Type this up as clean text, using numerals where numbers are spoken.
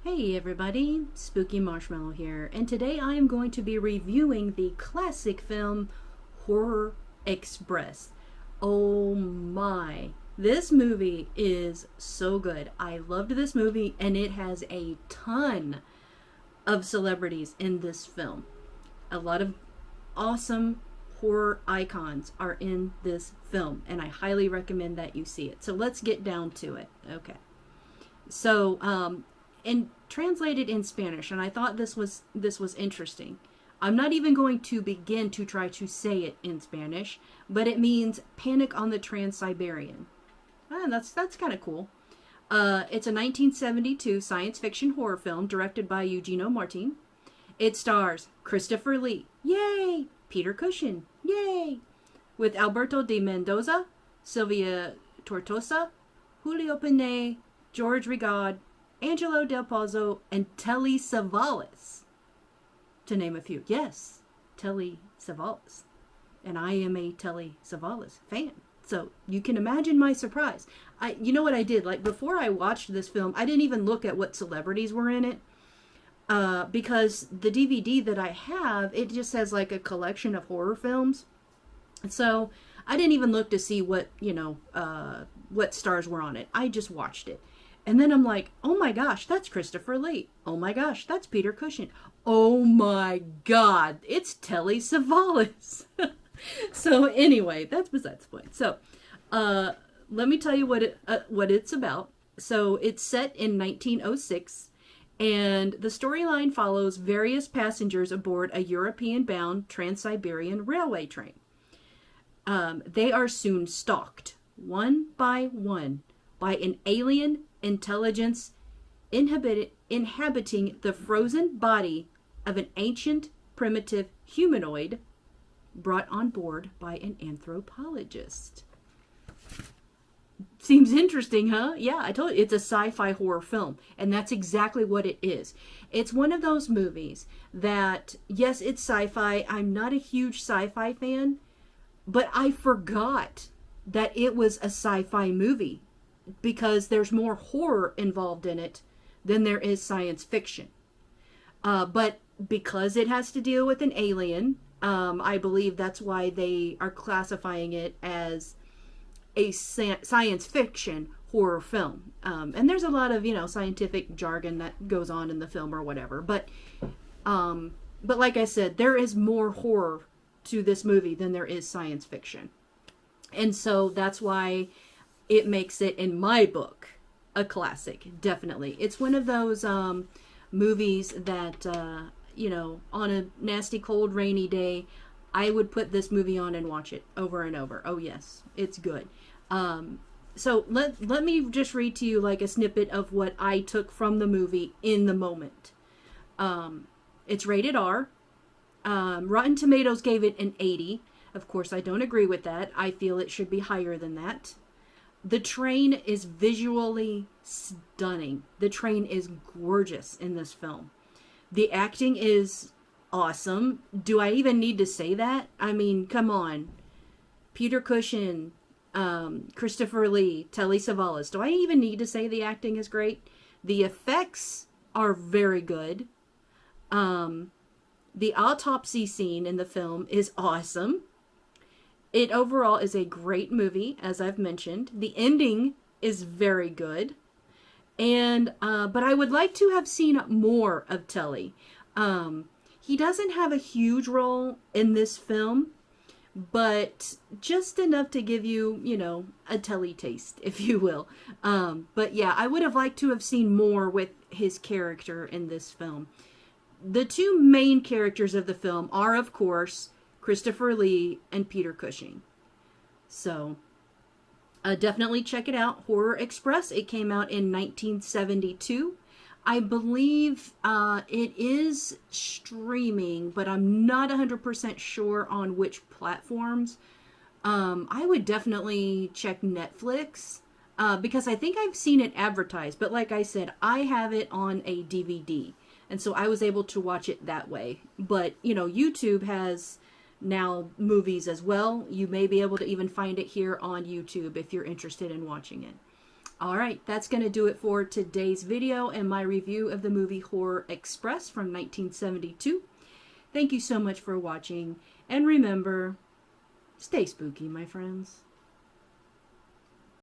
Hey everybody, Spooky Marshmallow here, and today I am going to be reviewing the classic film Horror Express. Oh my, this movie is so good. I loved this movie, and it has a ton of celebrities in this film. A lot of awesome horror icons are in this film, and I highly recommend that you see it. So let's get down to it. Okay. And translated in Spanish, and I thought this was interesting. I'm not even going to begin to try to say it in Spanish, but it means Panic on the Trans-Siberian. That's kind of cool. It's a 1972 science fiction horror film directed by Eugenio Martin. It stars Christopher Lee, yay! Peter Cushing, yay! With Alberto de Mendoza, Sylvia Tortosa, Julio Panay, George Rigaud, Angelo Del Pozo, and Telly Savalas, to name a few. Yes, Telly Savalas. And I am a Telly Savalas fan. So you can imagine my surprise. You know what I did? Like, before I watched this film, I didn't even look at what celebrities were in it. Because the DVD that I have, it just has like a collection of horror films. So I didn't even look to see what stars were on it. I just watched it. And then I'm like, oh my gosh, that's Christopher Lee. Oh my gosh, that's Peter Cushing. Oh my God, it's Telly Savalas. So anyway, that's besides the point. So let me tell you what it's about. So it's set in 1906, and the storyline follows various passengers aboard a European-bound Trans-Siberian railway train. They are soon stalked, one by one, by an alien intelligence inhabiting the frozen body of an ancient primitive humanoid brought on board by an anthropologist. Seems interesting, huh? Yeah, I told you, it's a sci-fi horror film, and that's exactly what it is. It's one of those movies that, yes, it's sci-fi. I'm not a huge sci-fi fan, but I forgot that it was a sci-fi movie, because there's more horror involved in it than there is science fiction. But because it has to deal with an alien, I believe that's why they are classifying it as a science fiction horror film. And there's a lot of, scientific jargon that goes on in the film or whatever. But like I said, there is more horror to this movie than there is science fiction. And so that's why it makes it, in my book, a classic. Definitely. It's one of those movies that, on a nasty, cold, rainy day, I would put this movie on and watch it over and over. Oh, yes, it's good. So let me just read to you like a snippet of what I took from the movie in the moment. It's rated R. Rotten Tomatoes gave it an 80. Of course, I don't agree with that. I feel it should be higher than that. The train is visually stunning. The train is gorgeous in this film. The acting is awesome. Do I even need to say that? I mean, come on. Peter Cushing, Christopher Lee, Telly Savalas. Do I even need to say the acting is great? The effects are very good. The autopsy scene in the film is awesome. It overall is a great movie, as I've mentioned. The ending is very good. And but I would like to have seen more of Telly. He doesn't have a huge role in this film, but just enough to give you, a Telly taste, if you will. But yeah, I would have liked to have seen more with his character in this film. The two main characters of the film are, of course, Christopher Lee and Peter Cushing. So, definitely check it out. Horror Express. It came out in 1972. I believe it is streaming, but I'm not 100% sure on which platforms. I would definitely check Netflix because I think I've seen it advertised. But like I said, I have it on a DVD. And so I was able to watch it that way. But, YouTube has now movies as well. You may be able to even find it here on YouTube if you're interested in watching it. All right, that's going to do it for today's video and my review of the movie Horror Express from 1972. Thank you so much for watching, and remember, stay spooky, my friends.